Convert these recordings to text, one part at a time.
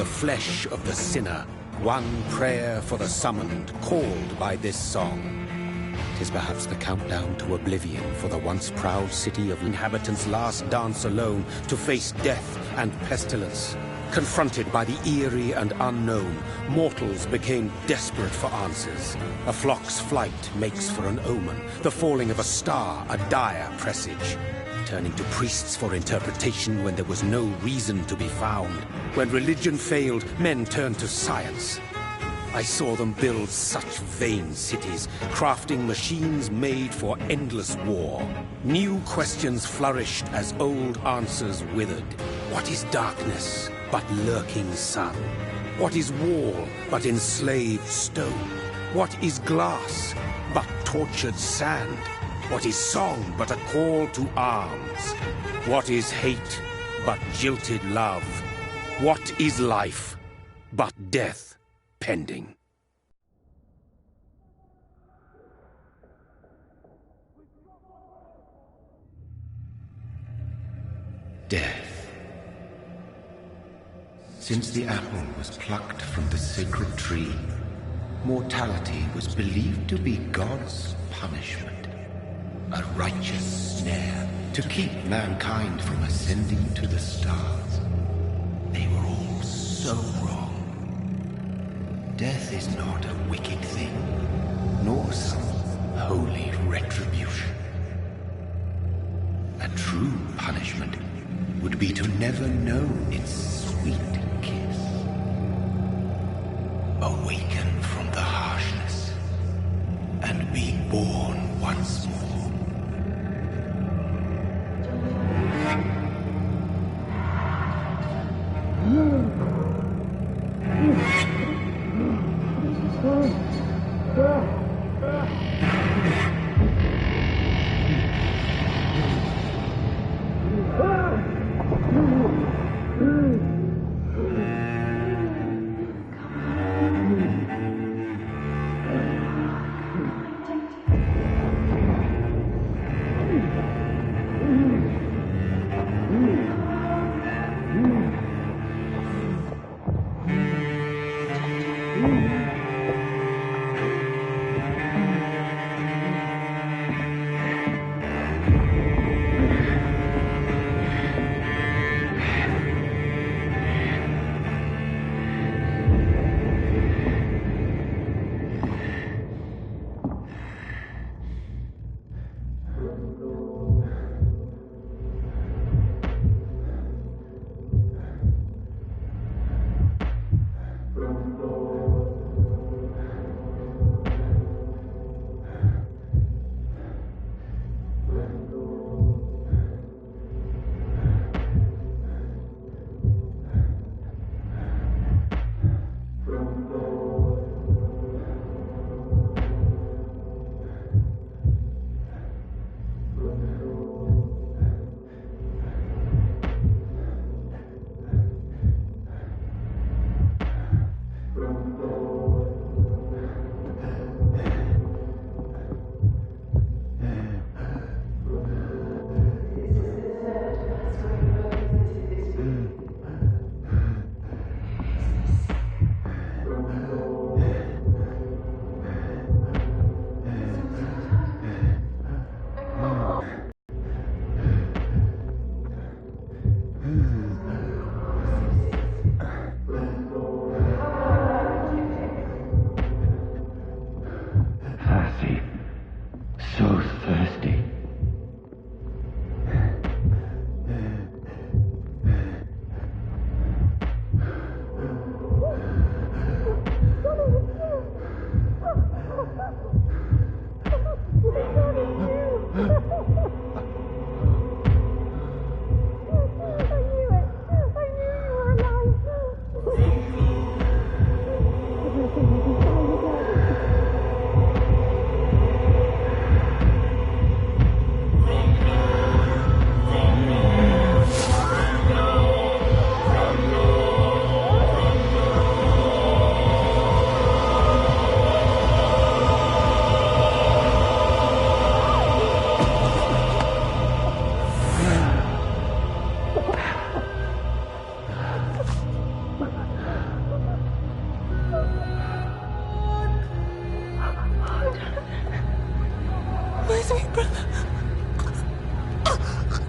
the flesh of the sinner, one prayer for the summoned, called by this song. 'Tis perhaps the countdown to oblivion for the once proud city of inhabitants' last dance alone to face death and pestilence. Confronted by the eerie and unknown, mortals became desperate for answers. A flock's flight makes for an omen, the falling of a star a dire presage. Turning to priests for interpretation when there was no reason to be found. When religion failed, men turned to science. I saw them build such vain cities, crafting machines made for endless war. New questions flourished as old answers withered. What is darkness but lurking sun? What is wall but enslaved stone? What is glass but tortured sand? What is song but a call to arms? What is hate but jilted love? What is life but death pending? Death. Since the apple was plucked from the sacred tree, mortality was believed to be God's punishment. A righteous snare to keep mankind from ascending to the stars. They were all so wrong. Death is not a wicked thing, nor some holy retribution. A true punishment would be to never know its sweet kiss. Awaken from the harshness and be born once more.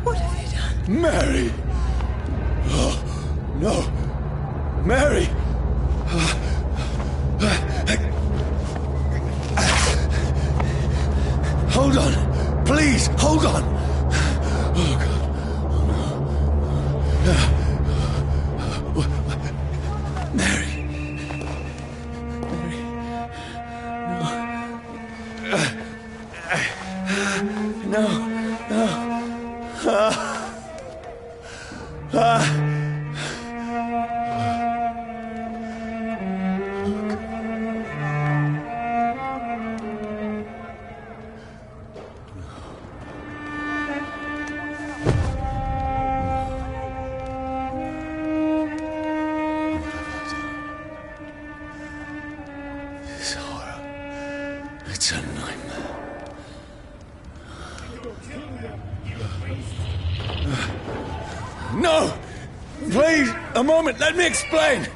What have you done? Mary! Oh, no! Mary! Hold on! Please, hold on! Oh, God. Oh, no. Mary. Mary. No. This horror. It's a nightmare. No! Please, a moment, let me explain!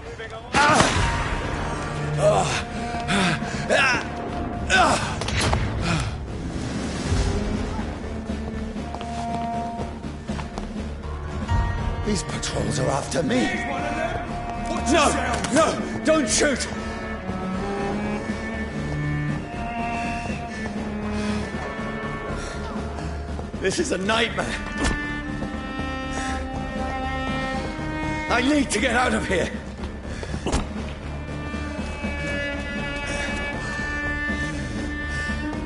These patrols are after me. No, don't shoot! This is a nightmare. I need to get out of here.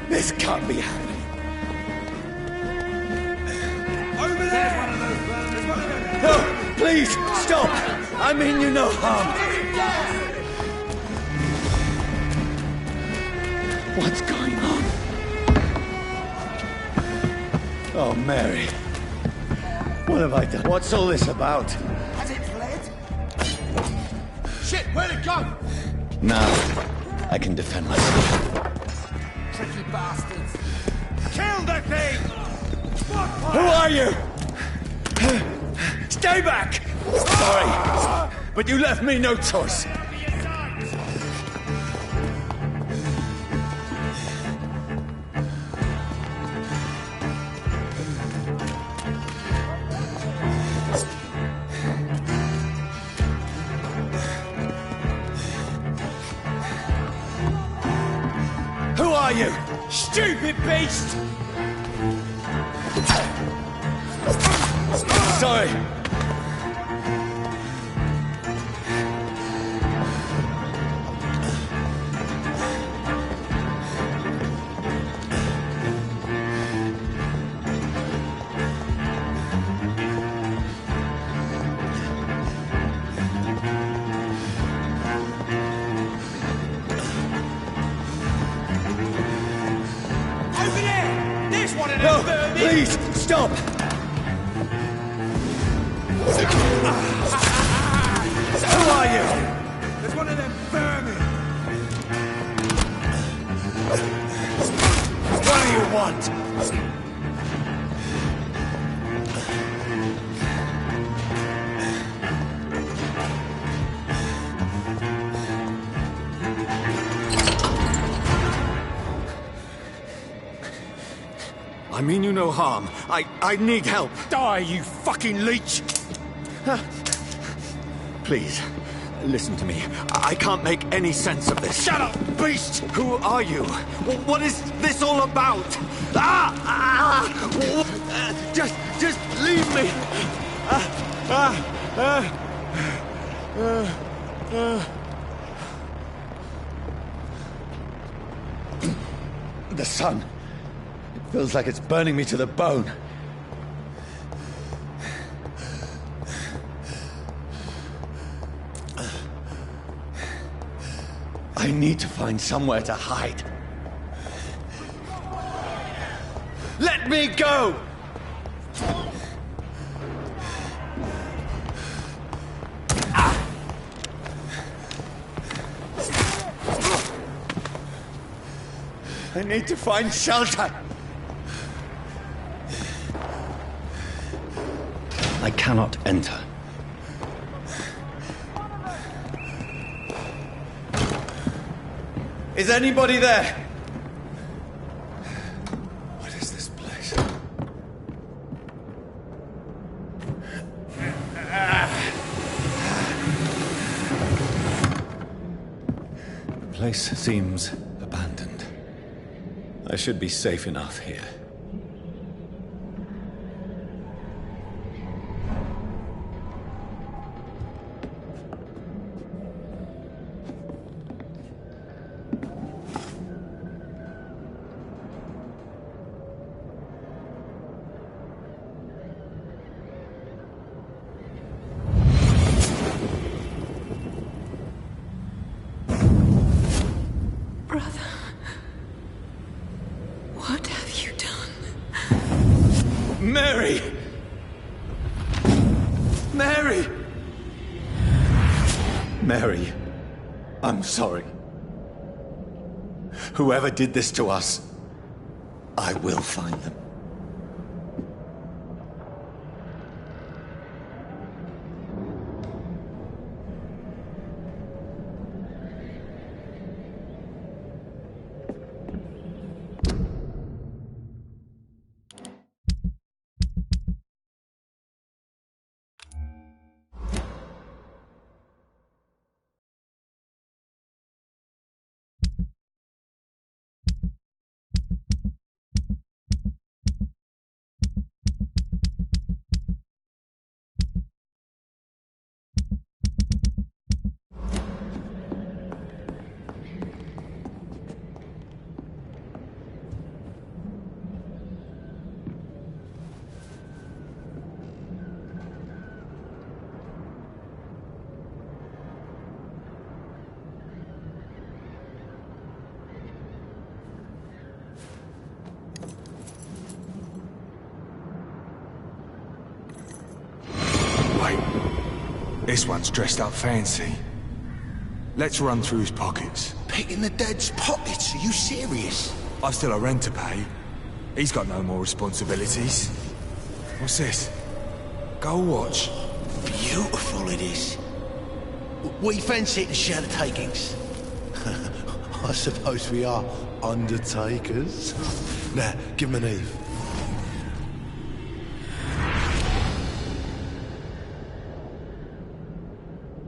This can't be happening. Over there! There's one of them! No, please, stop! I mean you no harm. What's going on? Oh, Mary. What have I done? What's all this about? Has it fled? Shit, where'd it go? Now, I can defend myself. Tricky bastards. Kill the thing! Who are you? Stay back! Sorry, but you left me no choice. Who are you? Stupid beast! Sorry. Over there! There's one of them! No, vermin. please, stop! Who are you? There's one of them vermin! What do you want? I mean you no harm. I need help. Die, you fucking leech! Please, listen to me. I can't make any sense of this. Shut up, beast! Who are you? What is this all about? Just leave me. The sun. It feels like it's burning me to the bone. I need to find somewhere to hide. Let me go! I need to find shelter. I cannot enter. Is anybody there? What is this place seems abandoned. I should be safe enough here. What have you done? Mary! Mary! Mary, I'm sorry. Whoever did this to us, I will find them. This one's dressed up fancy. Let's run through his pockets. Picking the dead's pockets? Are you serious? I've still a rent to pay. He's got no more responsibilities. What's this? Gold watch. Beautiful it is. We fancy it and share the takings. I suppose we are undertakers. Now, give him an Eve.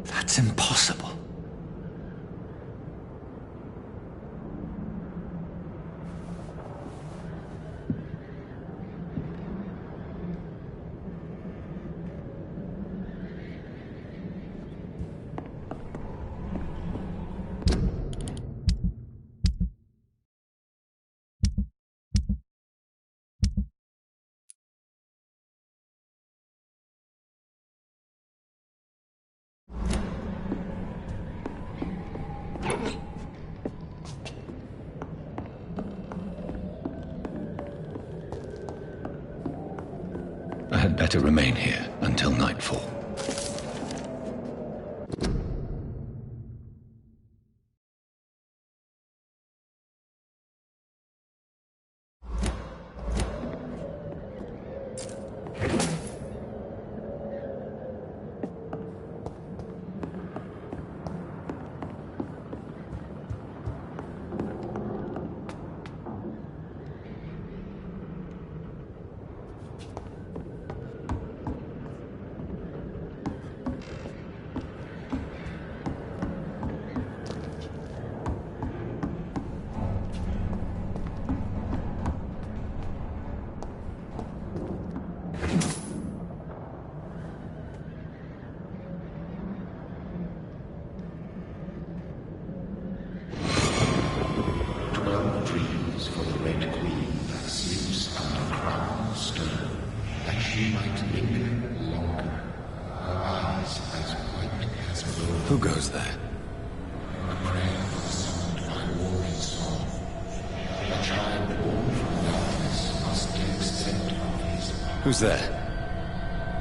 That's impossible. I had better remain here until nightfall. Who goes there? A prayer for the summoned by warring soul. A child born from darkness must accept of his power. Who's there?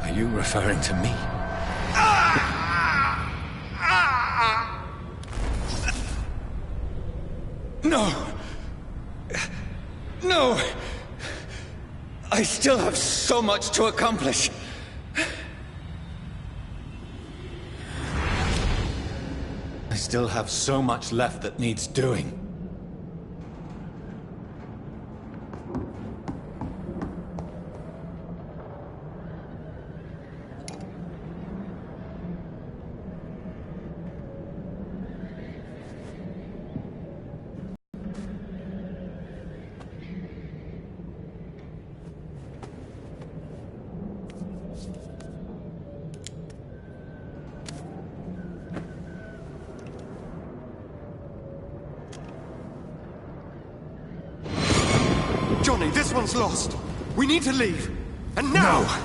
Are you referring to me? No! No! I still have so much to accomplish. I still have so much left that needs doing. Johnny, this one's lost. We need to leave. And now! No!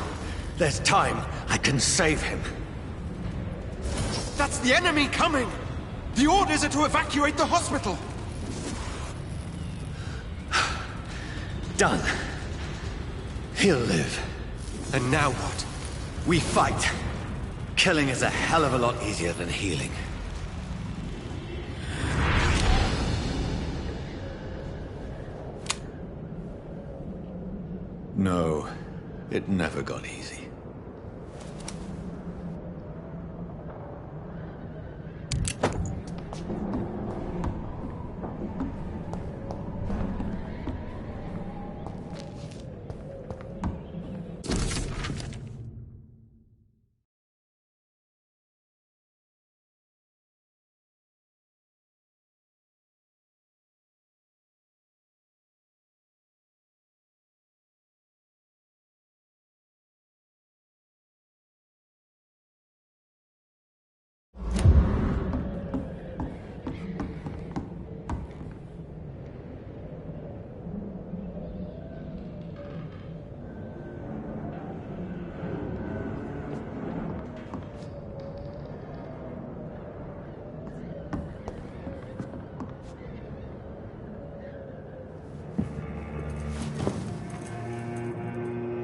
There's time. I can save him. That's the enemy coming! The orders are to evacuate the hospital! Done. He'll live. And now what? We fight. Killing is a hell of a lot easier than healing. No, it never got easy.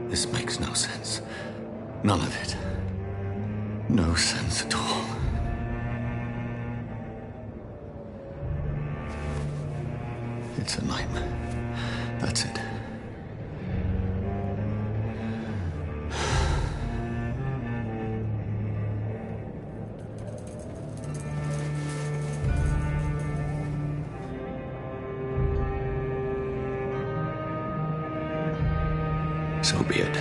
This makes no sense. None of it. No sense at all. It's a nightmare. That's it. So be it.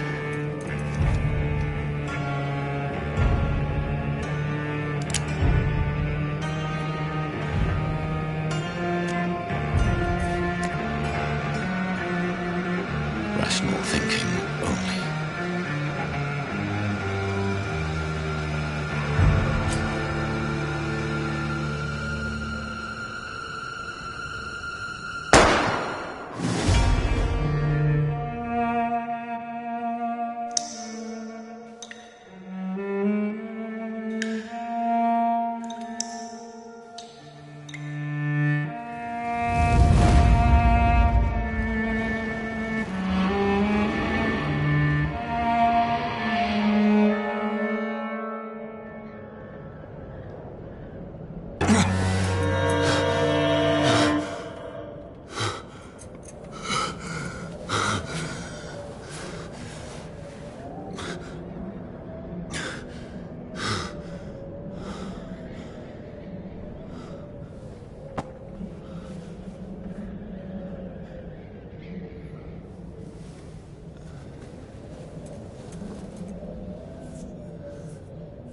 Rational thinking only.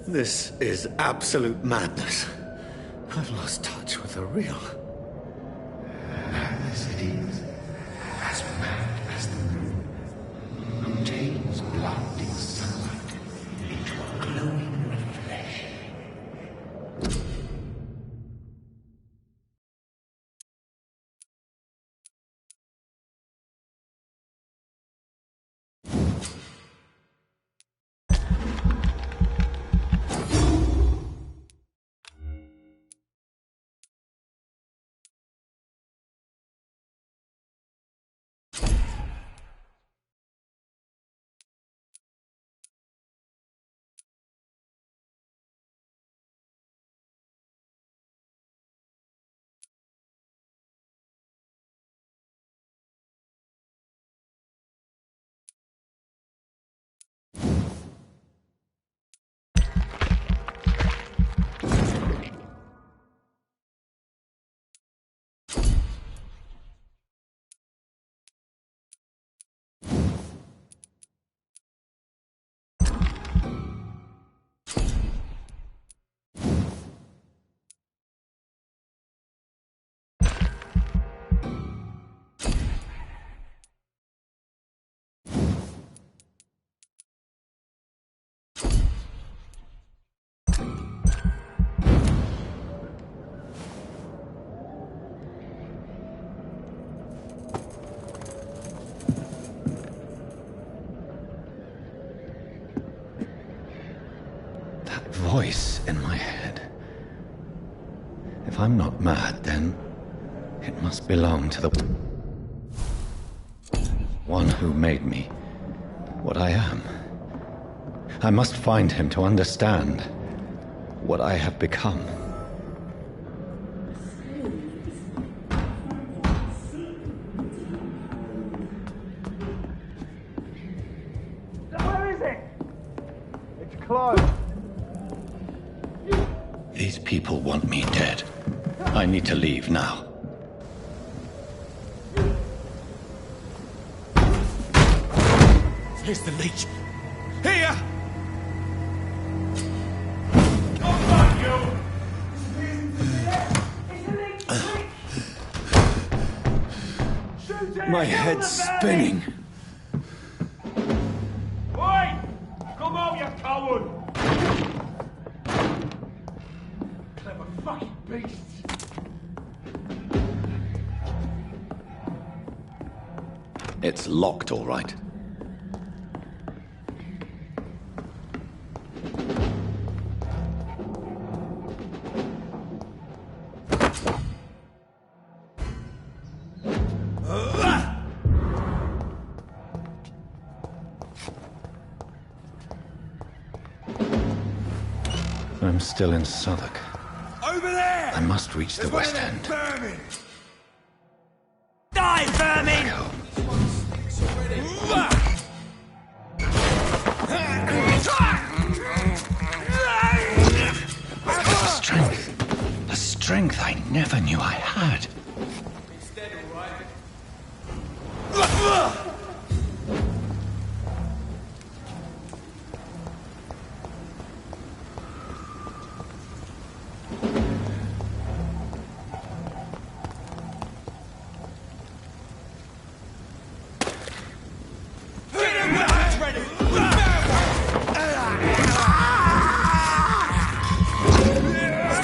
This is absolute madness. I've lost touch with the real. Madness it is, as mad as the moon, obtains blinding sunlight into a glowing flesh. If I'm not mad, then it must belong to the one who made me what I am. I must find him to understand what I have become. Where is it? It's closed. These people want me dead. I need to leave now. Here's the leech. Here! My head's spinning. Oi! Come out, you coward! Clever fucking beasts! It's locked, all right. I'm still in Southwark. Over there! I must reach the West End. Vermin! Die, vermin! The strength. The strength I never knew I had.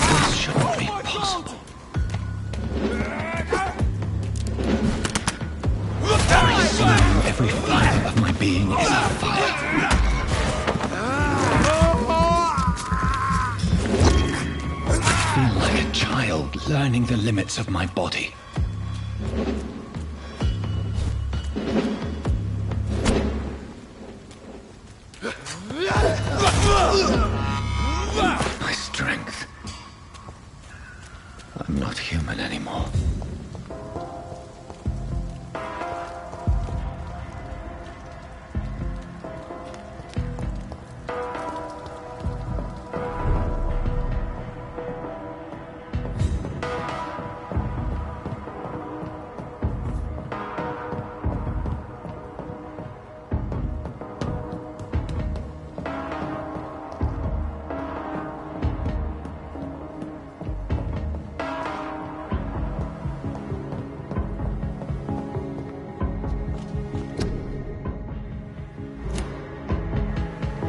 This shouldn't be possible. Very soon, every fibre of my being is on fire. I feel like a child learning the limits of my body. My strength. I'm not human anymore.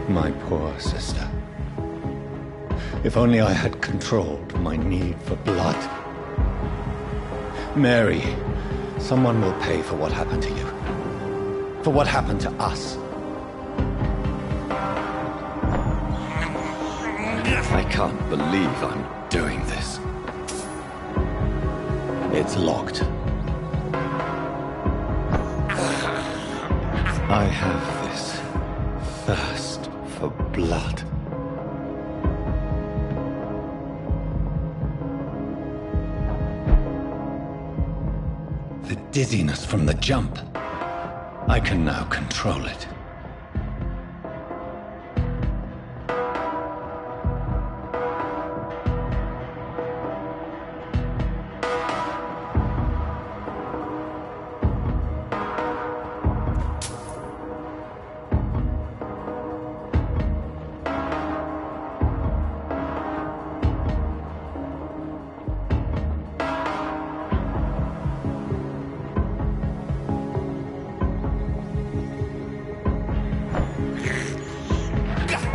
My poor sister. If only I had controlled my need for blood. Mary, someone will pay for what happened to you. For what happened to us. I can't believe I'm doing this. It's locked. I have this thirst for blood. The dizziness from the jump. I can now control it.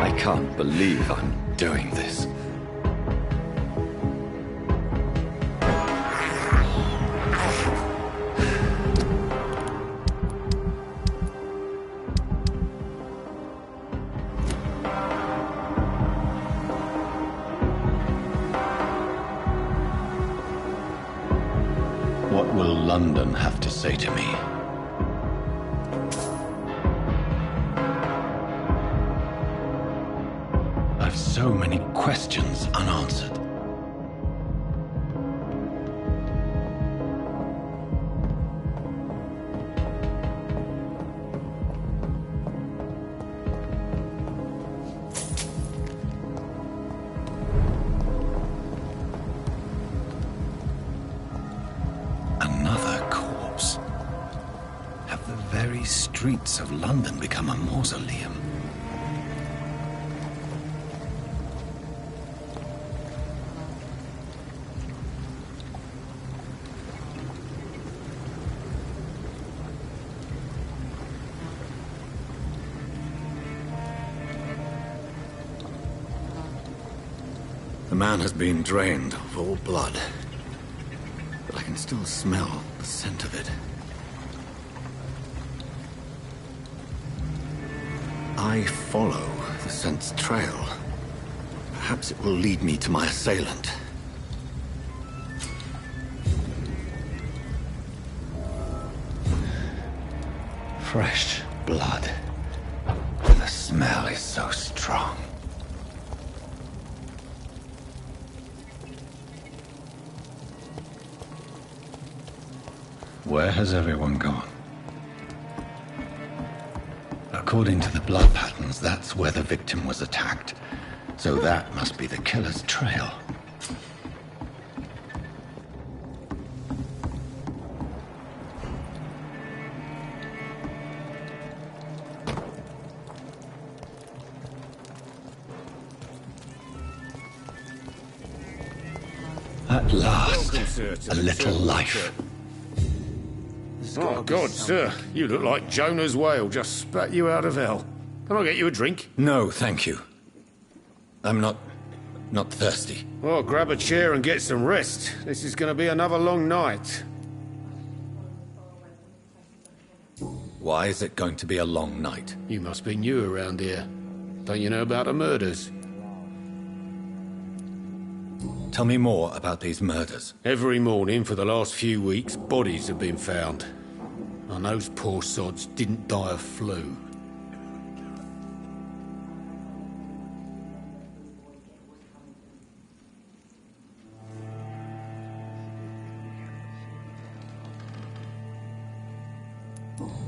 I can't believe I'm doing this. What will London have to say to me? I've so many questions unanswered. Another corpse. Have the very streets of London become a mausoleum? The man has been drained of all blood, but I can still smell the scent of it. I follow the scent's trail. Perhaps it will lead me to my assailant. Fresh blood. The smell is so strong. Where has everyone gone? According to the blood patterns, that's where the victim was attacked. So that must be the killer's trail. At last, a little life. Oh, God, sir. You look like Jonah's whale just spat you out of hell. Can I get you a drink? No, thank you. I'm not thirsty. Well, grab a chair and get some rest. This is going to be another long night. Why is it going to be a long night? You must be new around here. Don't you know about the murders? Tell me more about these murders. Every morning for the last few weeks, bodies have been found. And those poor sods didn't die of flu.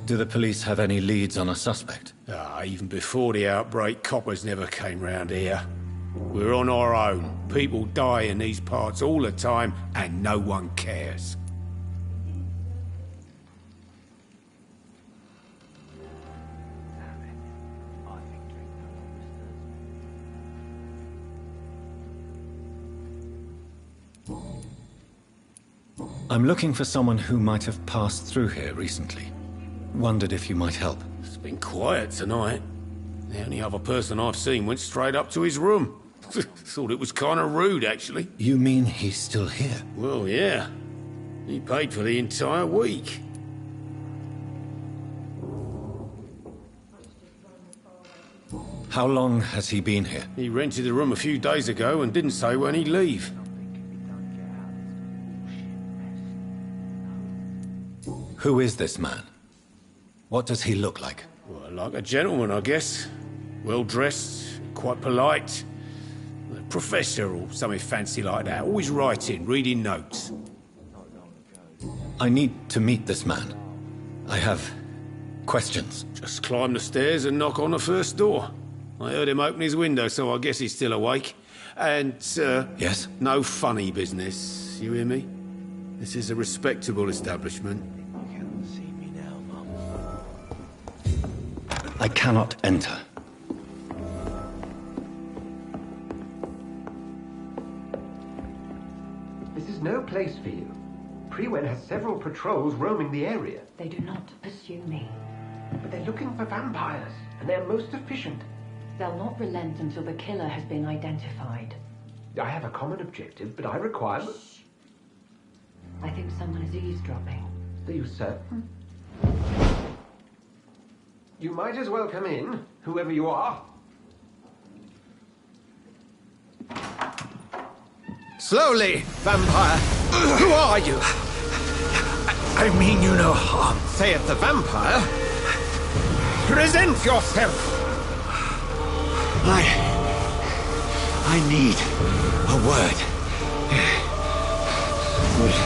Do the police have any leads on a suspect? Even before the outbreak, coppers never came round here. We're on our own. People die in these parts all the time, and no one cares. I'm looking for someone who might have passed through here recently. Wondered if you might help. It's been quiet tonight. The only other person I've seen went straight up to his room. Thought it was kind of rude, actually. You mean he's still here? Well, yeah. He paid for the entire week. How long has he been here? He rented the room a few days ago and didn't say when he'd leave. Who is this man? What does he look like? Well, like a gentleman, I guess. Well-dressed, quite polite. A professor or something fancy like that. Always writing, reading notes. I need to meet this man. I have questions. Just climb the stairs and knock on the first door. I heard him open his window, so I guess he's still awake. And, Yes? no funny business. You hear me? This is a respectable establishment. I cannot enter. This is no place for you. Prewen has several patrols roaming the area. They do not pursue me. But they're looking for vampires, and they're most efficient. They'll not relent until the killer has been identified. I have a common objective, but I require... I think someone is eavesdropping. Are you certain? You might as well come in, whoever you are. Slowly, vampire. Who are you? I mean you no harm. Saith the vampire. Present yourself! I need a word. Would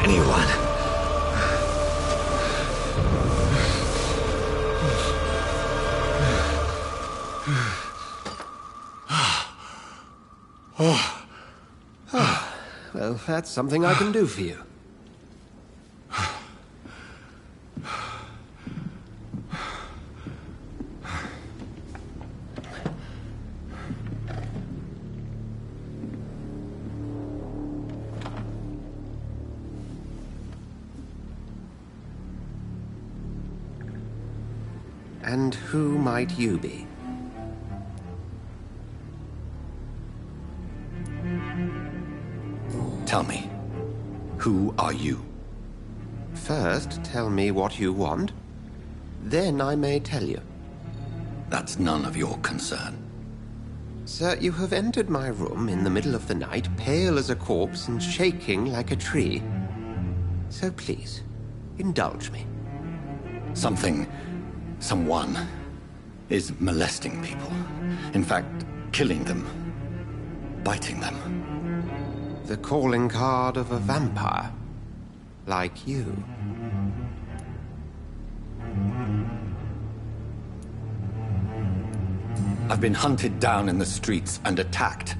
anyone? Well, that's something I can do for you. And who might you be? Tell me, who are you? First, tell me what you want. Then I may tell you. That's none of your concern. Sir, you have entered my room in the middle of the night, pale as a corpse and shaking like a tree. So please, indulge me. Someone is molesting people. In fact, killing them. Biting them. The calling card of a vampire. Like you. I've been hunted down in the streets and attacked.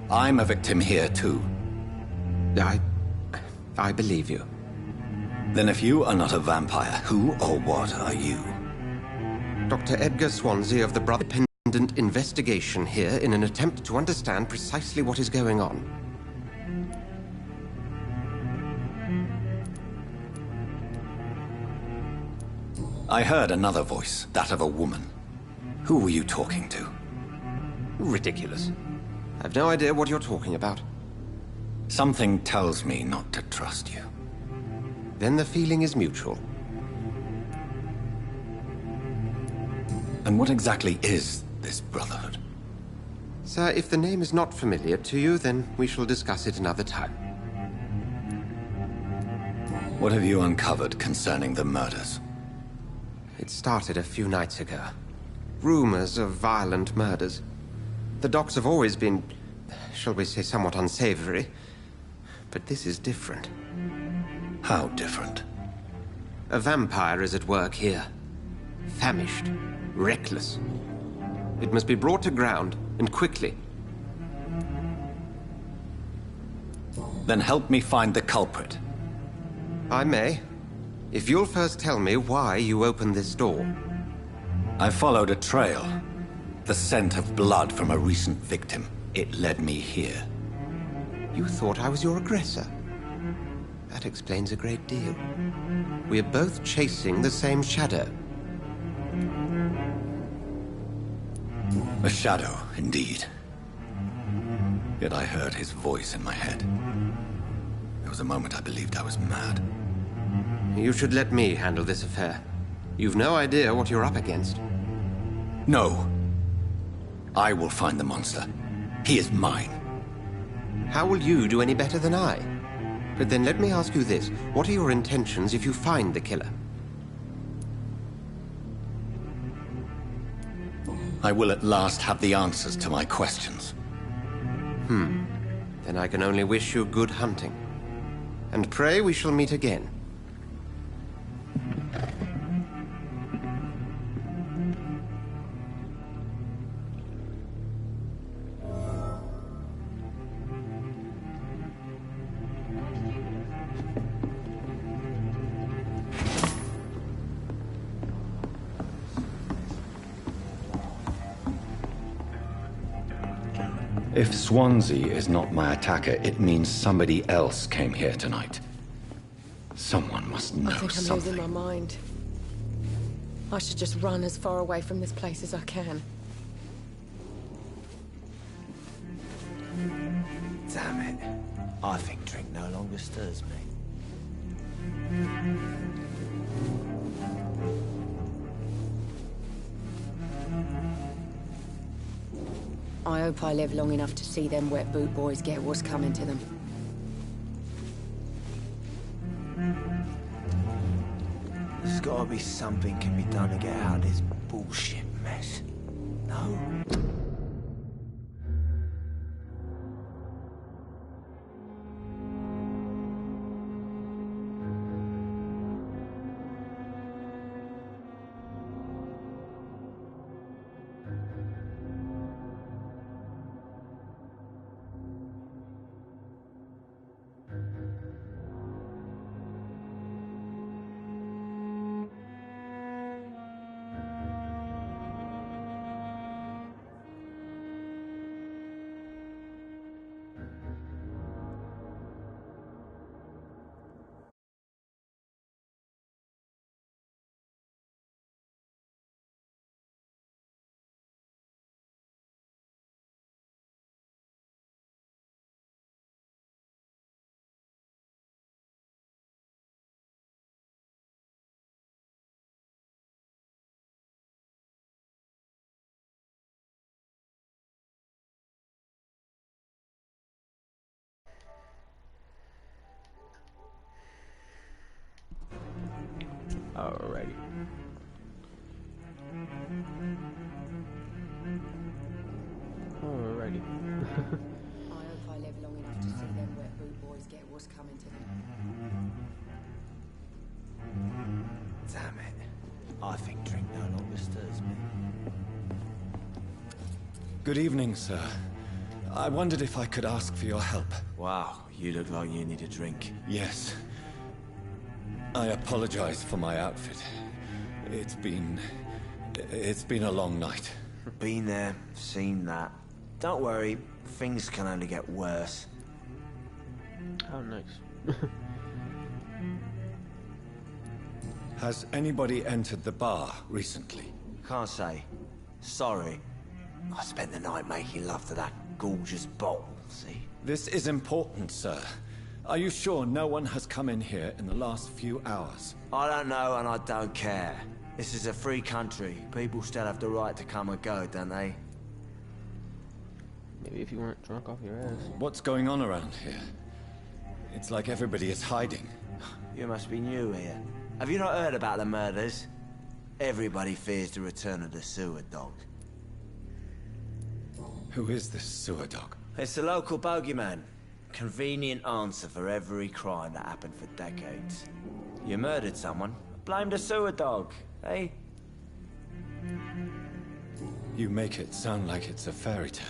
I'm a victim here, too. I believe you. Then if you are not a vampire, who or what are you? Dr. Edgar Swansea of the Independent Investigation here in an attempt to understand precisely what is going on. I heard another voice, that of a woman. Who were you talking to? Ridiculous. I've no idea what you're talking about. Something tells me not to trust you. Then the feeling is mutual. And what exactly is this Brotherhood? Sir, if the name is not familiar to you, then we shall discuss it another time. What have you uncovered concerning the murders? It started a few nights ago. Rumors of violent murders. The docks have always been, shall we say, somewhat unsavory. But this is different. How different? A vampire is at work here. Famished. Reckless. It must be brought to ground, and quickly. Then help me find the culprit. I may. If you'll first tell me why you opened this door. I followed a trail. The scent of blood from a recent victim. It led me here. You thought I was your aggressor. That explains a great deal. We are both chasing the same shadow. A shadow, indeed. Yet I heard his voice in my head. There was a moment I believed I was mad. You should let me handle this affair. You've no idea what you're up against. No. I will find the monster. He is mine. How will you do any better than I? But then let me ask you this. What are your intentions if you find the killer? I will at last have the answers to my questions. Then I can only wish you good hunting. And pray we shall meet again. If Swansea is not my attacker, it means somebody else came here tonight. Someone must know something. I think I'm losing my mind. I should just run as far away from this place as I can. Damn it. I think drink no longer stirs me. I hope I live long enough to see them wet boot boys get what's coming to them. There's gotta be something can be done to get out of this bullshit mess. No? Alrighty. Alrighty. I hope I live long enough to see them wet boot boys get what's coming to them. Damn it. I think drink no longer stirs me. Good evening, sir. I wondered if I could ask for your help. Wow, you look like you need a drink. Yes. I apologize for my outfit. It's been a long night. Been there, seen that. Don't worry, things can only get worse. Oh, nice. Has anybody entered the bar recently? Can't say. Sorry. I spent the night making love to that gorgeous bottle, see? This is important, sir. Are you sure no one has come in here in the last few hours? I don't know and I don't care. This is a free country. People still have the right to come and go, don't they? Maybe if you weren't drunk off your ass. What's going on around here? It's like everybody is hiding. You must be new here. Have you not heard about the murders? Everybody fears the return of the sewer dog. Who is this sewer dog? It's the local bogeyman. Convenient answer for every crime that happened for decades. You murdered someone, blame the sewer dog, eh? You make it sound like it's a fairy tale.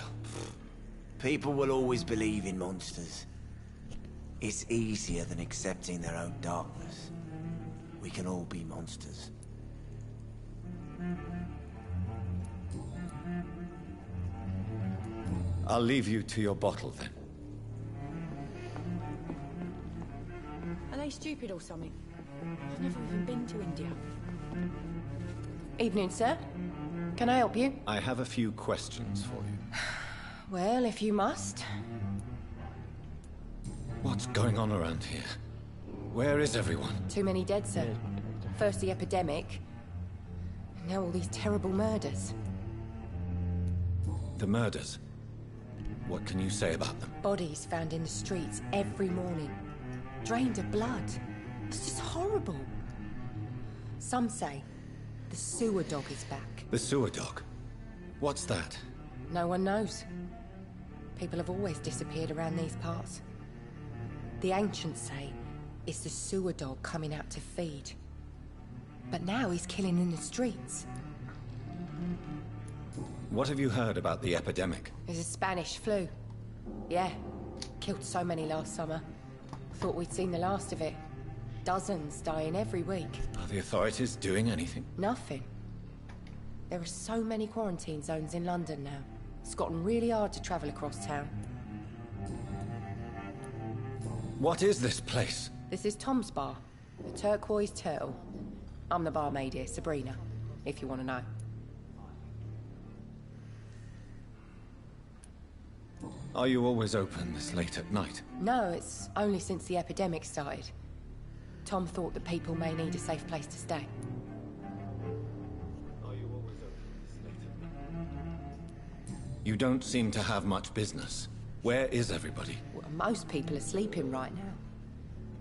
People will always believe in monsters. It's easier than accepting their own darkness. We can all be monsters. I'll leave you to your bottle then. Are they stupid or something? I've never even been to India. Evening, sir. Can I help you? I have a few questions for you. Well, if you must. What's going on around here? Where is everyone? Too many dead, sir. First the epidemic, now all these terrible murders. The murders? What can you say about them? Bodies found in the streets every morning. Drained of blood. It's just horrible. Some say the sewer dog is back. The sewer dog? What's that? No one knows. People have always disappeared around these parts. The ancients say it's the sewer dog coming out to feed. But now he's killing in the streets. What have you heard about the epidemic? It's a Spanish flu. Yeah. Killed so many last summer. Thought we'd seen the last of it. Dozens dying every week. Are the authorities doing anything? Nothing. There are so many quarantine zones in London now. It's gotten really hard to travel across town. What is this place? This is Tom's bar. The Turquoise Turtle. I'm the barmaid here, Sabrina, if you want to know. Are you always open this late at night? No, it's only since the epidemic started. Tom thought that people may need a safe place to stay. Are you always open this late at night? You don't seem to have much business. Where is everybody? Well, most people are sleeping right now.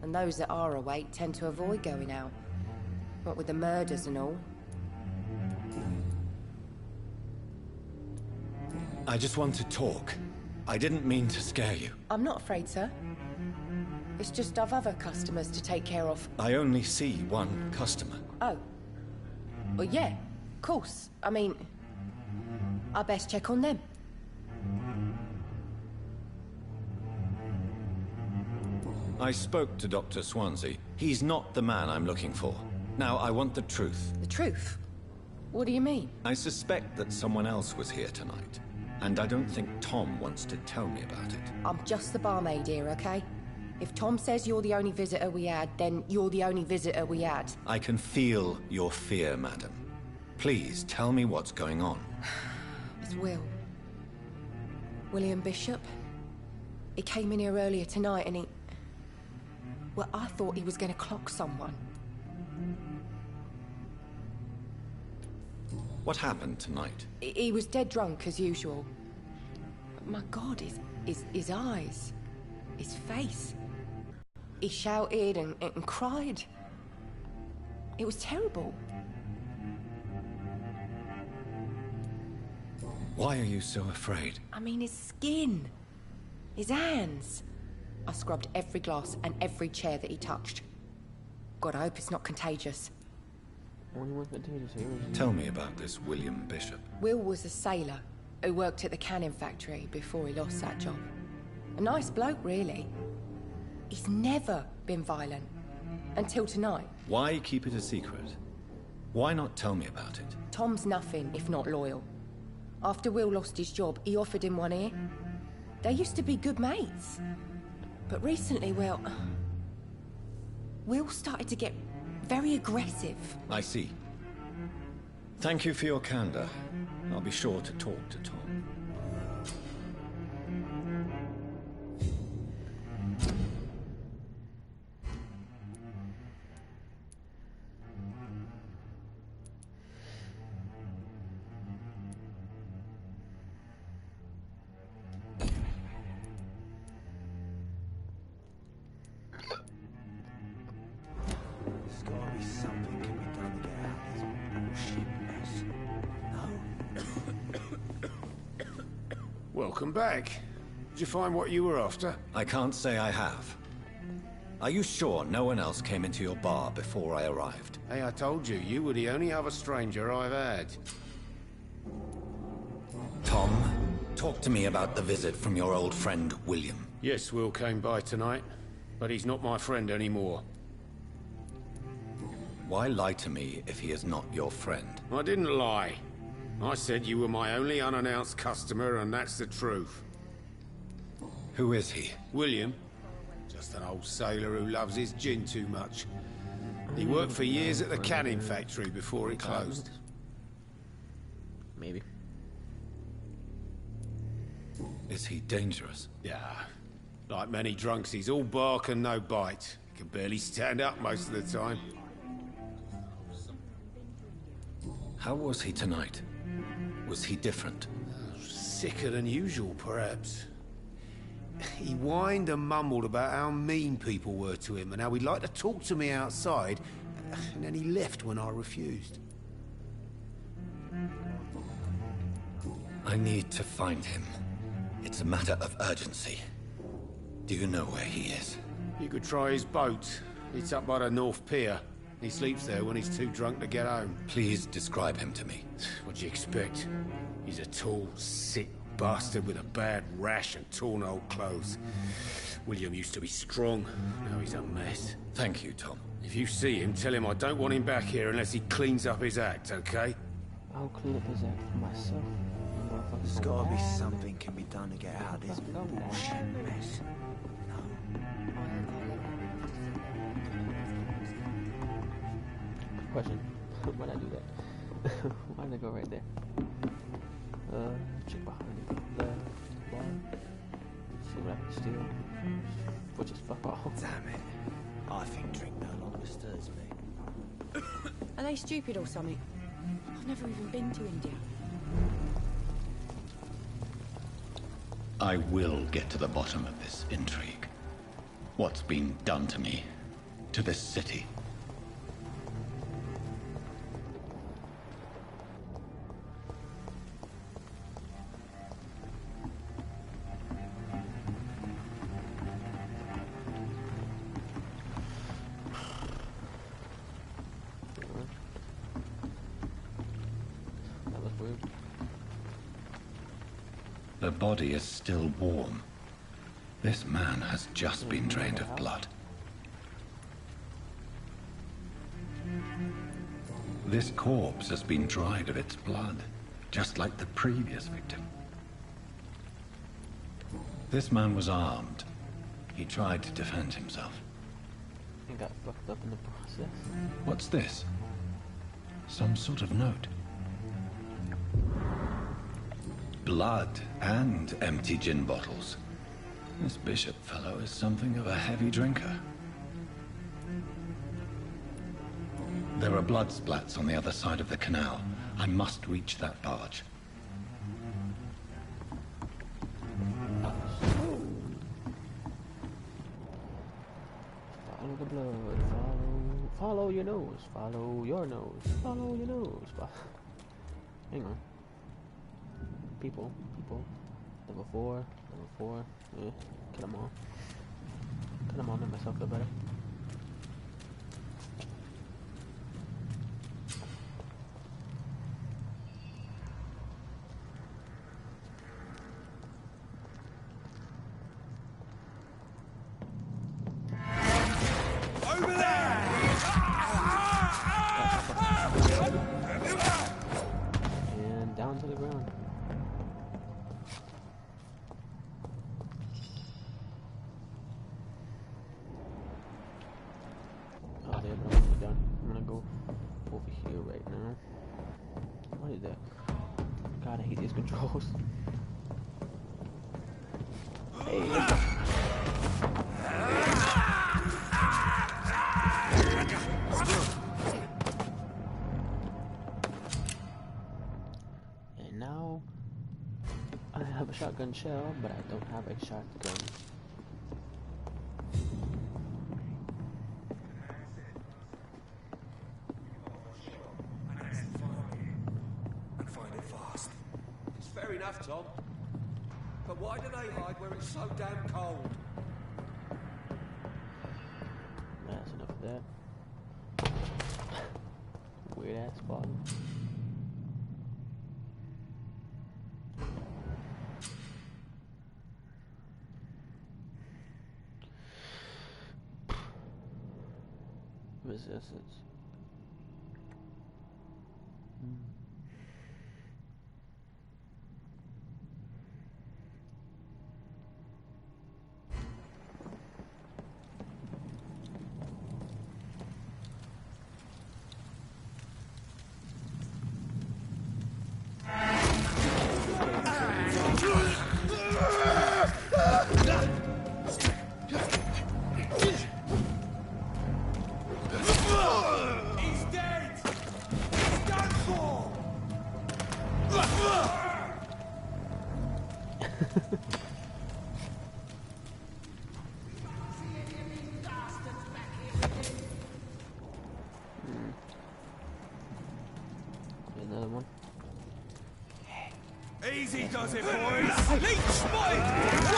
And those that are awake tend to avoid going out. What with the murders and all. I just want to talk. I didn't mean to scare you. I'm not afraid, sir. It's just I've other customers to take care of. I only see one customer. Oh. Well, yeah, of course. I mean, I best check on them. I spoke to Dr. Swansea. He's not the man I'm looking for. Now, I want the truth. The truth? What do you mean? I suspect that someone else was here tonight. And I don't think Tom wants to tell me about it. I'm just the barmaid here, okay? If Tom says you're the only visitor we had, then you're the only visitor we had. I can feel your fear, madam. Please, tell me what's going on. It's Will. William Bishop. He came in here earlier tonight and he... Well, I thought he was going to clock someone. What happened tonight? He was dead drunk, as usual. But my God, his eyes, his face. He shouted and cried. It was terrible. Why are you so afraid? I mean, his skin, his hands. I scrubbed every glass and every chair that he touched. God, I hope it's not contagious. Only one contagious here. Tell me about this William Bishop. Will was a sailor who worked at the canning factory before he lost that job. A nice bloke, really. He's never been violent. Until tonight. Why keep it a secret? Why not tell me about it? Tom's nothing if not loyal. After Will lost his job, he offered him one ear. They used to be good mates. But recently, well... Will started to get very aggressive. I see. Thank you for your candor. I'll be sure to talk to Tom. Welcome back. Did you find what you were after? I can't say I have. Are you sure no one else came into your bar before I arrived? Hey, I told you, you were the only other stranger I've had. Tom, talk to me about the visit from your old friend, William. Yes, Will came by tonight, but he's not my friend anymore. Why lie to me if he is not your friend? I didn't lie. I said you were my only unannounced customer, and that's the truth. Who is he? William. Just an old sailor who loves his gin too much. He worked for years at the canning factory before it closed. Maybe. Is he dangerous? Yeah. Like many drunks, he's all bark and no bite. He can barely stand up most of the time. How was he tonight? Was he different? Sicker than usual, perhaps. He whined and mumbled about how mean people were to him and how he'd like to talk to me outside, and then he left when I refused. I need to find him. It's a matter of urgency. Do you know where he is? You could try his boat. It's up by the North Pier. He sleeps there when he's too drunk to get home. Please describe him to me. What do you expect? He's a tall, sick bastard with a bad rash and torn old clothes. William used to be strong. Now he's a mess. Thank you, Tom. If you see him, tell him I don't want him back here unless he cleans up his act, okay? I'll clean up his act for myself. There's gotta be something can be done to get out of this bullshit mess. Question. Why'd I do that? Why'd I go right there? Check behind the bar. See what I can steal. Which is fuck all. Damn it. I think drink no longer stirs me. Are they stupid or something? I've never even been to India. I will get to the bottom of this intrigue. What's been done to me, to this city. That was weird. The body is still warm. This man has just been drained of blood. This corpse has been dried of its blood, just like the previous victim. This man was armed. He tried to defend himself. And got fucked up in the process. What's this? Some sort of note. Blood and empty gin bottles. This bishop fellow is something of a heavy drinker. There are blood splats on the other side of the canal. I must reach that barge. Follow the blood, follow your nose, follow your nose, follow your nose. Hang on. People. Level 4. Yeah, kill them all. Make myself feel better. Over there! And down to the ground. Oh, there, but I'm done. I'm gonna go over here right now. What is that? God, I hate these controls. Hey, let's go. And now I have a shotgun shell, but I don't have a shotgun. And find it fast. It's fair enough, Tom. But why do they hide where it's so damn cold? That's enough of that. Weird ass spot. Resistance. He's dead! He's done for! Another one. Easy does it, boys! Leech spike!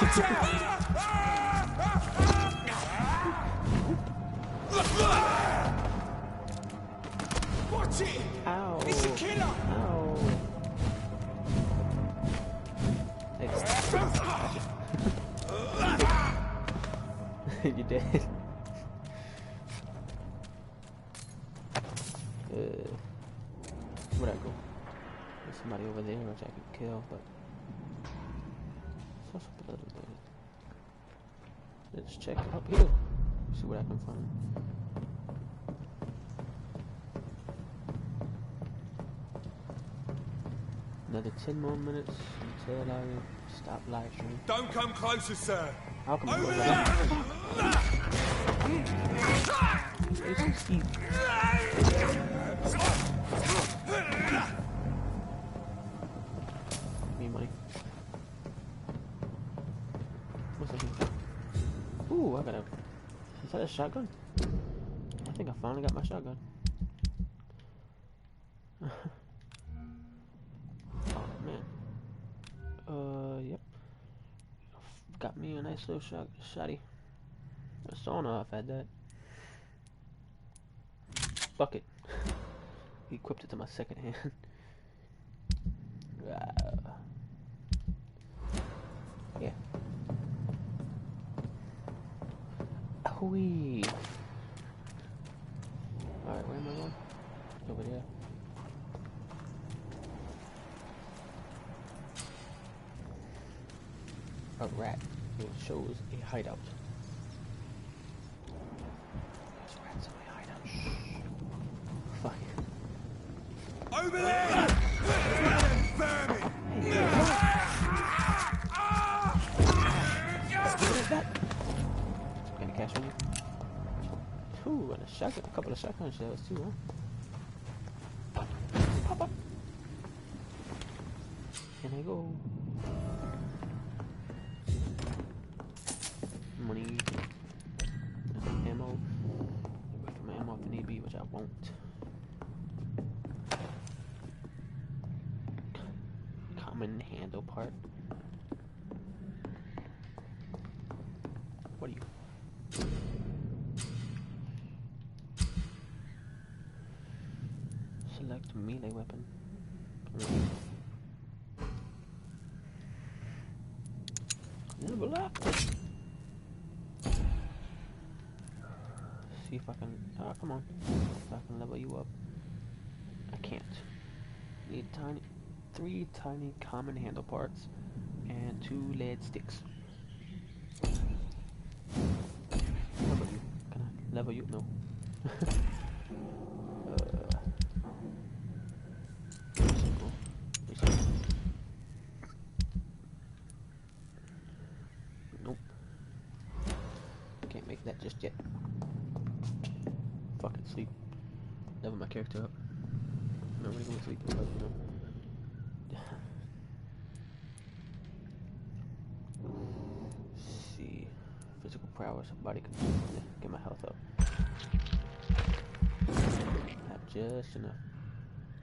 Watch out! Watch it! Ow! It's a killer! Ow! You're dead. Where'd I go? There's somebody over there which I could kill, but so a little bit. Let's check up here. See what I can find. Another 10 more minutes until I stop live stream. Don't come closer, sir! How come Over you there! Me money. What's that? Ooh, I got a Is that a shotgun? I think I finally got my shotgun. Oh man. Yep. Got me a nice little shotty. A sauna if I had that. Fuck it. Equipped it to my second hand. Yeah. Hooey. Alright, where am I going? Over there. A rat. It shows a hideout. There's rats in my hideout. Shh. Fuck. Over there! What is that? Gonna cash on you? Ooh, and a shotgun, a couple of shotgun shells too, huh? Pop up. Here I go. Money. Some ammo. Wait for my ammo if need be, which I won't. Common handle part. What are you? Select melee weapon. Level up. See if I can. Come on. If I can level you up. I can't. Need 3 tiny common handle parts and 2 lead sticks. Level you. Can I level you? No. Nope. Can't make that just yet. Fucking sleep. Level my character up. I'm not really gonna sleep, but you know. See. Physical prowess, body control. Yeah, get my health up. Have just enough.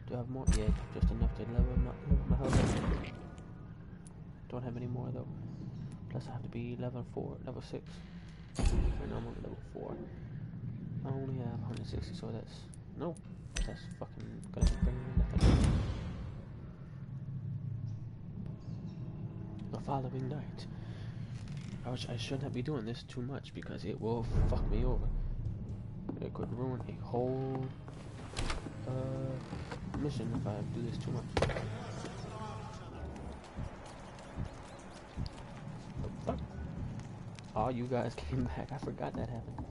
Do I have more? Yeah, just enough to level my health up. Don't have any more though. Plus I have to be level 6. And I'm only level 4. I only have 160, so that's... Nope. That's fucking gonna bring me nothing. The following night. I should not be doing this too much because it will fuck me over. It could ruin a whole mission if I do this too much. Fuck. Oh, you guys came back. I forgot that happened.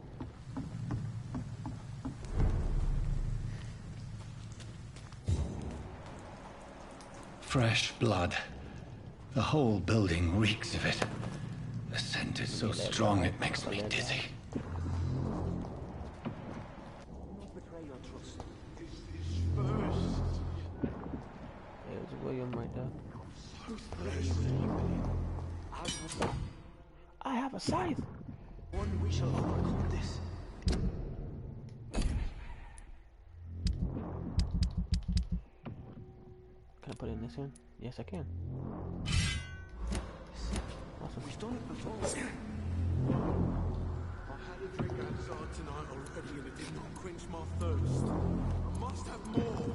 Fresh blood. The whole building reeks of it. The scent is so strong it makes me dizzy. There's William right there. I have a scythe. One we shall overcome this. Can I put it in this one? Yes, I can. Awesome. We've done it before. I had a drink outside tonight already and it did not quench my thirst. I must have more.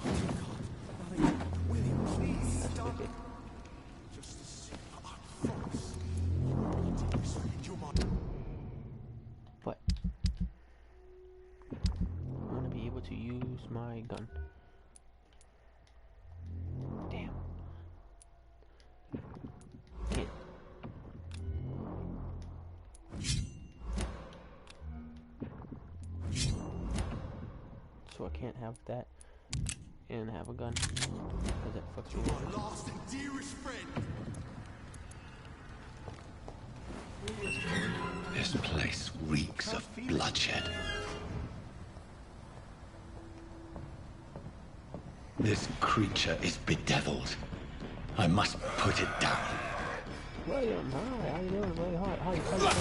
Oh God. William, please stop. Just a sip. I promise. But I'm gonna be able to use my gun. Damn. Can't. So I can't have that and have a gun because that fucks me up. My last and dearest friend. This place reeks of bloodshed. This creature is bedeviled. I must put it down. William, hi, how you doing? Really hot. How you doing?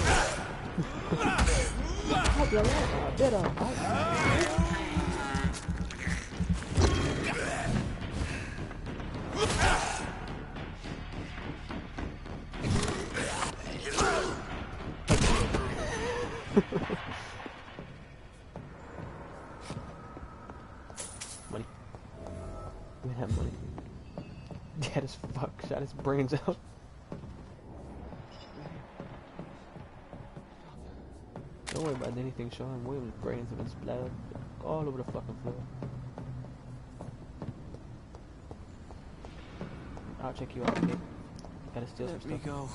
Money. We have money. Dead as fuck. Shot his brains out. Don't worry about anything showing. William's brains have been splattered all over the fucking floor. I'll check you out, okay? Gotta steal some stuff. Let me go.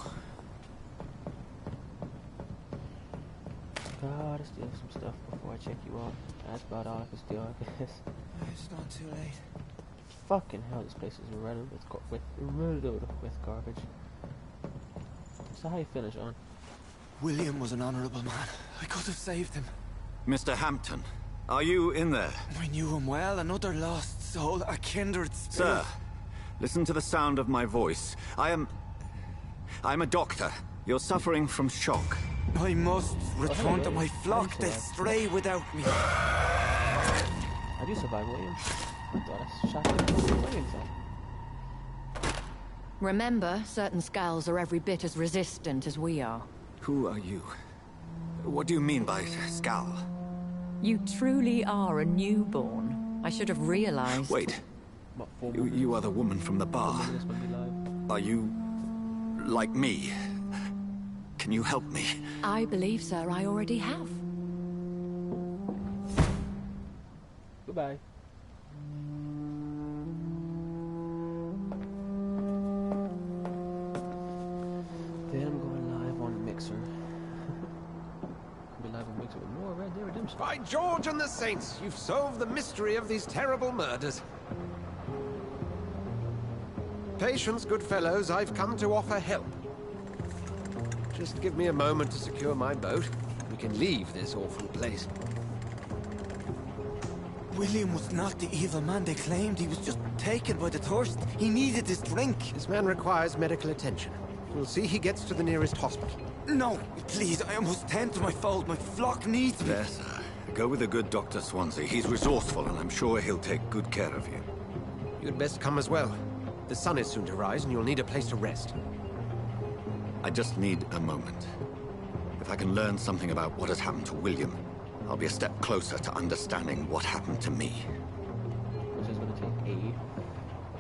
Gotta steal some stuff before I check you out. That's about all I can steal, I guess. It's not too late. Fucking hell, this place is riddled with garbage. So how you finish, on? William was an honorable man. I could have saved him. Mr. Hampton, are you in there? I knew him well. Another lost soul, a kindred spirit. Sir, listen to the sound of my voice. I'm a doctor. You're suffering from shock. I must return to my flock. They stray without me. Have you survived, William? I thought I shot him. Remember, certain skulls are every bit as resistant as we are. Who are you? What do you mean by Skal? You truly are a newborn. I should have realized. Wait. You are the woman from the bar. Are you like me? Can you help me? I believe, sir, I already have. Goodbye. Then I'm going live on Mixer. I'll be live on Mixer with more Red Dead Redemption. By George and the Saints, you've solved the mystery of these terrible murders. Patience, good fellows, I've come to offer help. Just give me a moment to secure my boat. We can leave this awful place. William was not the evil man they claimed. He was just taken by the thirst. He needed this drink. This man requires medical attention. We'll see he gets to the nearest hospital. No, please, I must tend to my fold. My flock needs me. Yes, sir. Go with the good Dr. Swansea. He's resourceful, and I'm sure he'll take good care of you. You'd best come as well. The sun is soon to rise, and you'll need a place to rest. I just need a moment. If I can learn something about what has happened to William, I'll be a step closer to understanding what happened to me. Which is going to take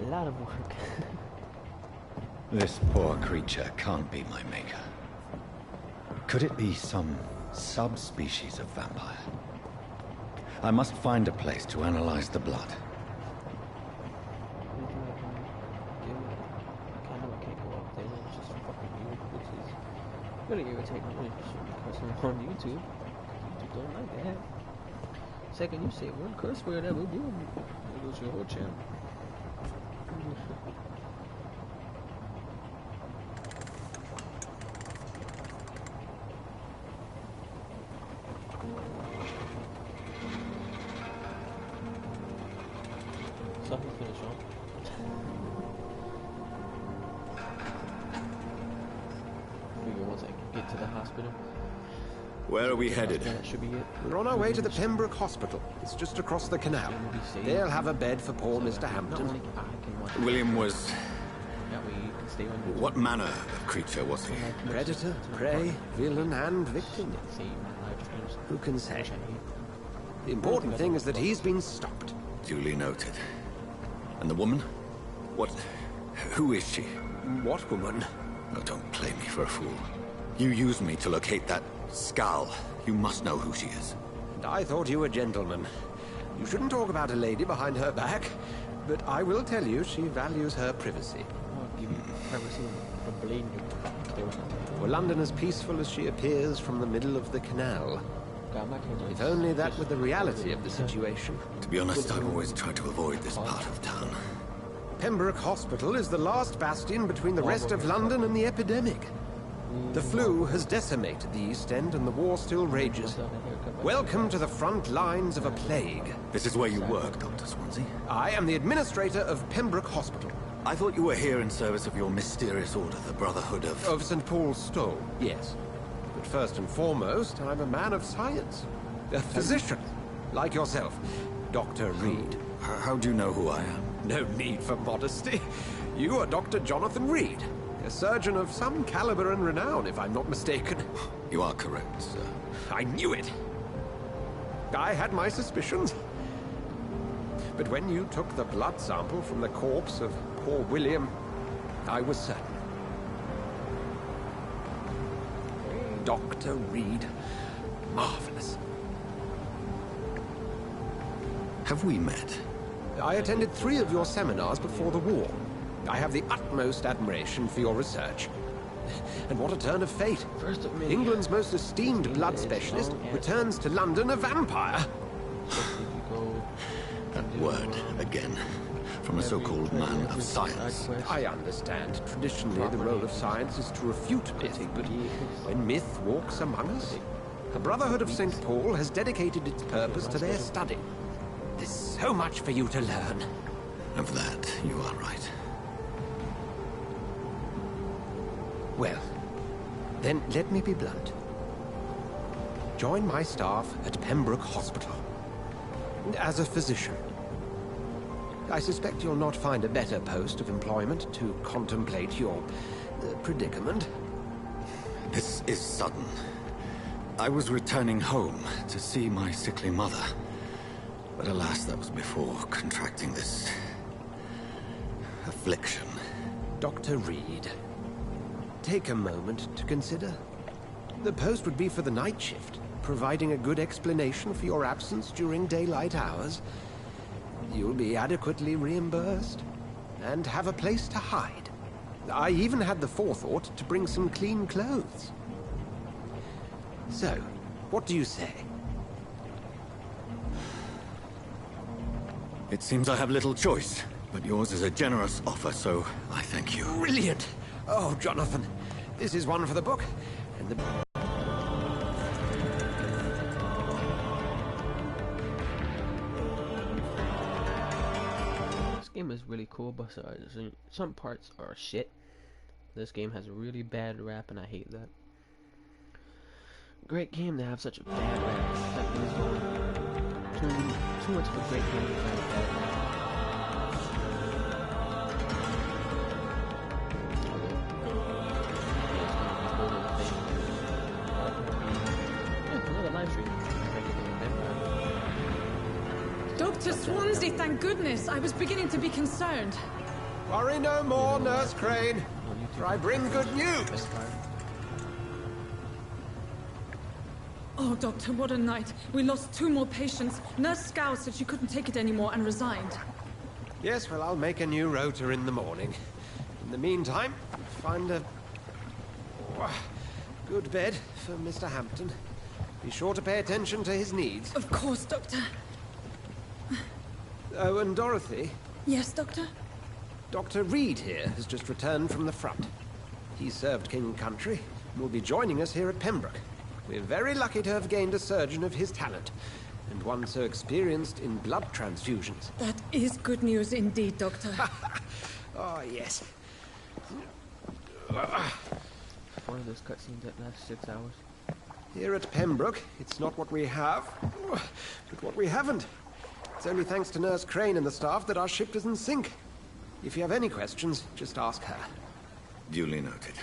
a lot of work. This poor creature can't be my maker. Could it be some subspecies of vampire? I must find a place to analyze the blood. Really irritating me because I'm on YouTube. YouTube don't like that. Second, you say one curse word ever, boom, it goes your whole channel. Something finish on. Once I get to the hospital. Where are we headed? That should be it. We're on our way to the Pembroke Hospital. It's just across the canal. They'll have a bed for poor Mr. Hampton. William was... What manner of creature was he? Predator, prey, villain, and victim. Who can say? The important thing is that he's been stopped. Duly noted. And the woman? What... who is she? What woman? Oh, don't play me for a fool. You used me to locate that Skal. You must know who she is. And I thought you a gentleman. You shouldn't talk about a lady behind her back, but I will tell you she values her privacy. Were London as peaceful as she appears from the middle of the canal? If only that were the reality of the situation. To be honest, I've always tried to avoid this part of town. Pembroke Hospital is the last bastion between the rest of London and the epidemic. The flu has decimated the East End and the war still rages. Welcome to the front lines of a plague. This is where you work, Dr. Swansea? I am the administrator of Pembroke Hospital. I thought you were here in service of your mysterious order, the Brotherhood of... Of St. Paul's Stole, yes. But But first and foremost, I'm a man of science. A physician, like yourself. Dr. Reed. How do you know who I am? No need for modesty. You are Dr. Jonathan Reed, a surgeon of some caliber and renown, if I'm not mistaken. You are correct, sir. I knew it. I had my suspicions. But when you took the blood sample from the corpse of poor William, I was certain. Dr. Reed. Marvelous. Have we met? I attended 3 of your seminars before the war. I have the utmost admiration for your research. And what a turn of fate. England's most esteemed blood specialist returns to London a vampire. That word, again, from a so-called man of science. I understand. Traditionally, the role of science is to refute myth, but when myth walks among us, the Brotherhood of St. Paul has dedicated its purpose to their study. There's so much for you to learn. Of that, you are right. Well, then let me be blunt. Join my staff at Pembroke Hospital. As a physician. I suspect you'll not find a better post of employment to contemplate your predicament. This is sudden. I was returning home to see my sickly mother. But alas, that was before contracting this affliction. Dr. Reed, take a moment to consider. The post would be for the night shift, providing a good explanation for your absence during daylight hours. You'll be adequately reimbursed, and have a place to hide. I even had the forethought to bring some clean clothes. So, what do you say? It seems I have little choice, but yours is a generous offer, so I thank you. Brilliant! Oh, Jonathan, this is one for the book, and the... This game is really cool, but some parts are shit. This game has a really bad rap, and I hate that. Great game to have such a bad rap. That is too much of a great game to have a bad rap. Another live stream. Dr. Swansea, thank goodness. I was beginning to be concerned. Worry no more, Nurse Crane, for I bring good news. Oh, Doctor, what a night. We lost 2 more patients. Nurse Scow said she couldn't take it anymore and resigned. Yes, well, I'll make a new rota in the morning. In the meantime, find a good bed for Mr. Hampton. Be sure to pay attention to his needs. Of course, Doctor. Oh, and Dorothy? Yes, Doctor? Dr. Reed here has just returned from the front. He served King and Country and will be joining us here at Pembroke. We're very lucky to have gained a surgeon of his talent, and one so experienced in blood transfusions. That is good news indeed, Doctor. Oh, yes. One of those cutscenes that lasts 6 hours. Here at Pembroke, it's not what we have, but what we haven't. It's only thanks to Nurse Crane and the staff that our ship doesn't sink. If you have any questions, just ask her. Duly noted.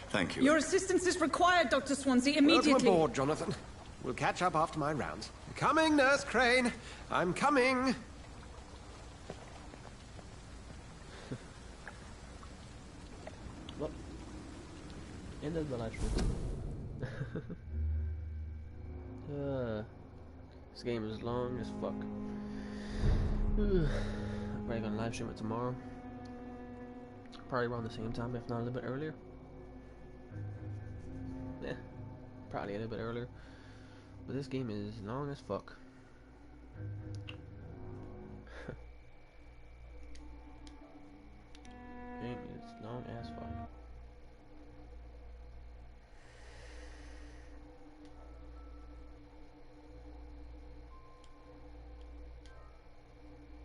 Thank you. Your assistance is required, Dr. Swansea, immediately. Welcome aboard, Jonathan. We'll catch up after my rounds. Coming, Nurse Crane. I'm coming. Well, end of the live stream. This game is long as fuck. I'm probably gonna live stream it tomorrow. Probably around the same time, if not a little bit earlier. Yeah, probably a little bit earlier. But this game is long as fuck. Game is long as fuck.